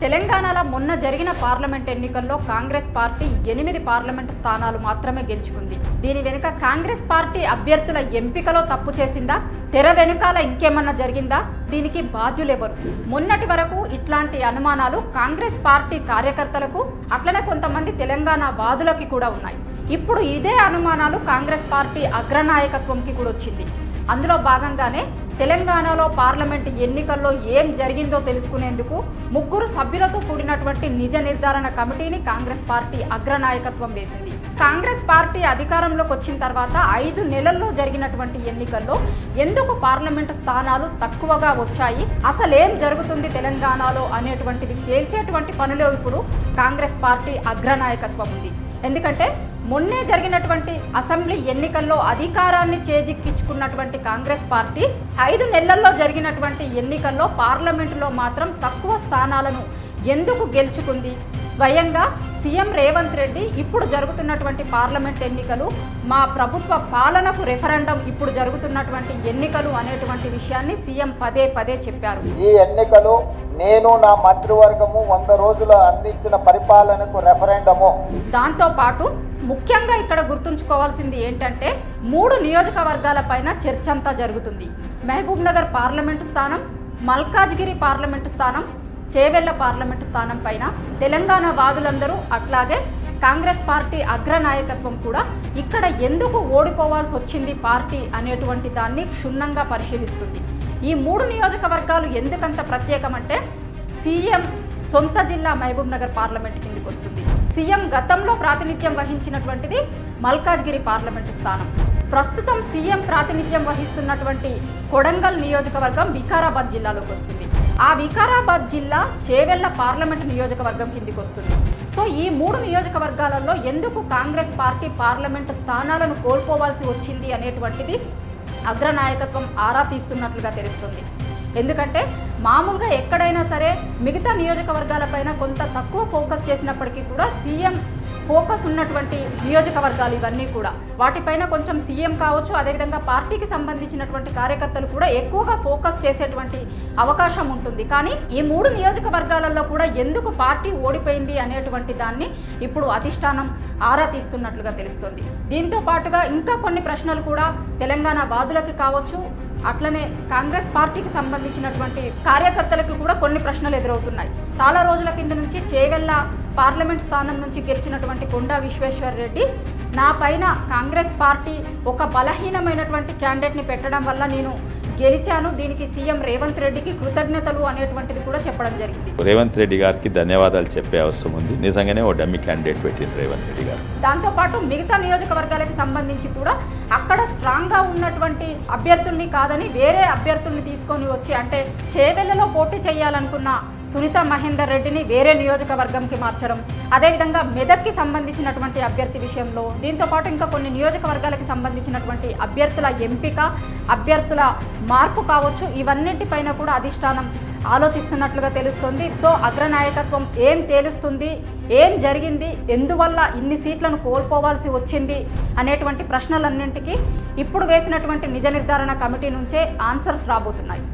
తెలంగాణలో మొన్న జరిగిన పార్లమెంట్ ఎన్నికల్లో కాంగ్రెస్ పార్టీ 8 పార్లమెంటు స్థానాలు మాత్రమే గెలుచుకుంది. దీని వెనుక కాంగ్రెస్ పార్టీ అభ్యర్థుల ఎంపికలో తప్పు చేసిందా, తెర వెనుకాల ఇంకేమన్నా జరిగిందా, దీనికి బాధ్యులెవరు? మొన్నటి వరకు ఇట్లాంటి అనుమానాలు కాంగ్రెస్ పార్టీ కార్యకర్తలకు అట్లనే కొంతమంది తెలంగాణ వాదులకి కూడా ఉన్నాయి. ఇప్పుడు ఇదే అనుమానాలు కాంగ్రెస్ పార్టీ అగ్రనాయకత్వంకి కూడా వచ్చింది. అందులో భాగంగానే తెలంగాణలో పార్లమెంట్ ఎన్నికల్లో ఏం జరిగిందో తెలుసుకునేందుకు 3 సభ్యులతో కూడినటువంటి నిజ నిర్ధారణ కమిటీని కాంగ్రెస్ పార్టీ అగ్రనాయకత్వం వేసింది. కాంగ్రెస్ పార్టీ అధికారంలోకి వచ్చిన తర్వాత 5 నెలల్లో జరిగినటువంటి ఎన్నికల్లో ఎందుకు పార్లమెంటు స్థానాలు తక్కువగా వచ్చాయి, అసలేం జరుగుతుంది తెలంగాణలో అనేటువంటిది తేల్చేటువంటి పనిలో ఇప్పుడు కాంగ్రెస్ పార్టీ అగ్రనాయకత్వం ఉంది. ఎందుకంటే మొన్నే జరిగినటువంటి అసెంబ్లీ ఎన్నికల్లో అధికారాన్ని చేజిక్కించుకున్నటువంటి కాంగ్రెస్ పార్టీ 5 నెలల్లో జరిగినటువంటి ఎన్నికల్లో పార్లమెంటులో మాత్రం తక్కువ స్థానాలను ఎందుకు గెలుచుకుంది? స్వయంగా సీఎం రేవంత్ రెడ్డి ఇప్పుడు జరుగుతున్నటువంటి పార్లమెంట్ ఎన్నికలు మా ప్రభుత్వ పాలనకు రెఫరెండం ఇప్పుడు జరుగుతున్నటువంటి ఎన్నికలు అనేటువంటి విషయాన్ని సీఎం పదే చెప్పారు. ఈ ఎన్నికలు నేను నా మంత్రివర్గము 100 రోజులు అందించిన పరిపాలనకు రెఫరెండము. దాంతో పాటు ముఖ్యంగా ఇక్కడ గుర్తుంచుకోవాల్సింది ఏంటంటే 3 నియోజకవర్గాల పైన చర్చ అంతా జరుగుతుంది. మహబూబ్ నగర్ పార్లమెంటు స్థానం, మల్కాజ్గిరి పార్లమెంటు స్థానం, చేవెళ్ల పార్లమెంటు స్థానం పైన తెలంగాణ వాదులందరూ అట్లాగే కాంగ్రెస్ పార్టీ అగ్రనాయకత్వం కూడా ఇక్కడ ఎందుకు ఓడిపోవాల్సి వచ్చింది పార్టీ అనేటువంటి దాన్ని క్షుణ్ణంగా పరిశీలిస్తుంది. ఈ 3 నియోజకవర్గాలు ఎందుకంత ప్రత్యేకమంటే సీఎం సొంత జిల్లా మహబూబ్ నగర్ పార్లమెంట్ కిందికి వస్తుంది. సీఎం గతంలో ప్రాతినిధ్యం వహించినటువంటిది మల్కాజ్గిరి పార్లమెంటు స్థానం. ప్రస్తుతం సీఎం ప్రాతినిధ్యం వహిస్తున్నటువంటి కొడంగల్ నియోజకవర్గం వికారాబాద్ జిల్లాలోకి వస్తుంది. ఆ వికారాబాద్ జిల్లా చేవెళ్ల పార్లమెంటు నియోజకవర్గం కిందికి వస్తుంది. సో ఈ 3 నియోజకవర్గాలలో ఎందుకు కాంగ్రెస్ పార్టీ పార్లమెంటు స్థానాలను కోల్పోవాల్సి వచ్చింది అనేటువంటిది అగ్రనాయకత్వం ఆరా తీస్తున్నట్లుగా తెలుస్తుంది. ఎందుకంటే మామూలుగా ఎక్కడైనా సరే మిగతా నియోజకవర్గాలపైన కొంత తక్కువ ఫోకస్ చేసినప్పటికీ కూడా సీఎం ఫోకస్ ఉన్నటువంటి నియోజకవర్గాలు ఇవన్నీ కూడా వాటిపైన కొంచెం సీఎం కావచ్చు, అదేవిధంగా పార్టీకి సంబంధించినటువంటి కార్యకర్తలు కూడా ఎక్కువగా ఫోకస్ చేసేటువంటి అవకాశం ఉంటుంది. కానీ ఈ 3 నియోజకవర్గాలలో కూడా ఎందుకు పార్టీ ఓడిపోయింది అనేటువంటి దాన్ని ఇప్పుడు అధిష్టానం ఆరా తీస్తున్నట్లుగా తెలుస్తుంది. దీంతో పాటుగా ఇంకా కొన్ని ప్రశ్నలు కూడా తెలంగాణ వాదులకి కావచ్చు, అట్లనే కాంగ్రెస్ పార్టీకి సంబంధించినటువంటి కార్యకర్తలకు కూడా కొన్ని ప్రశ్నలు ఎదురవుతున్నాయి. చాలా రోజుల కింద నుంచి చేవెళ్ల పార్లమెంట్ స్థానం నుంచి గెలిచినటువంటి కొండా విశ్వేశ్వర్ రెడ్డి నా పైన కాంగ్రెస్ పార్టీ ఒక బలహీనమైనటువంటి క్యాండిడేట్ని పెట్టడం వల్ల నేను గెలిచాను, దీనికి సీఎం రేవంత్ రెడ్డికి కృతజ్ఞతలు అనేటువంటిది కూడా చెప్పడం జరిగింది. రేవంత్ రెడ్డి గారికి ధన్యవాదాలు చెప్పే అవసరం ఉంది. నిజంగానే ఓ డమ్మీ క్యాండిడేట్ పెట్టింది రేవంత్ రెడ్డి గారు. దాంతోపాటు మిగతా నియోజకవర్గాలకు సంబంధించి కూడా అక్కడ స్ట్రాంగ్గా ఉన్నటువంటి అభ్యర్థుల్ని కాదని వేరే అభ్యర్థుల్ని తీసుకొని వచ్చి, అంటే చేవెళ్లలో పోటీ చేయాలనుకున్న సునీత మహేందర్ రెడ్డిని వేరే నియోజకవర్గంకి మార్చడం, అదేవిధంగా మెదక్కి సంబంధించినటువంటి అభ్యర్థి విషయంలో, దీంతోపాటు ఇంకా కొన్ని నియోజకవర్గాలకి సంబంధించినటువంటి అభ్యర్థుల ఎంపిక, అభ్యర్థుల మార్పు కావచ్చు, ఇవన్నింటిపైన కూడా అధిష్టానం ఆలోచిస్తున్నట్లుగా తెలుస్తుంది. సో అగ్రనాయకత్వం ఏం తేలుస్తుంది, ఏం జరిగింది, ఎందువల్ల ఇన్ని సీట్లను కోల్పోవాల్సి వచ్చింది అనేటువంటి ప్రశ్నలన్నింటికీ ఇప్పుడు వేసినటువంటి నిజ నిర్ధారణ కమిటీ నుంచే ఆన్సర్స్ రాబోతున్నాయి.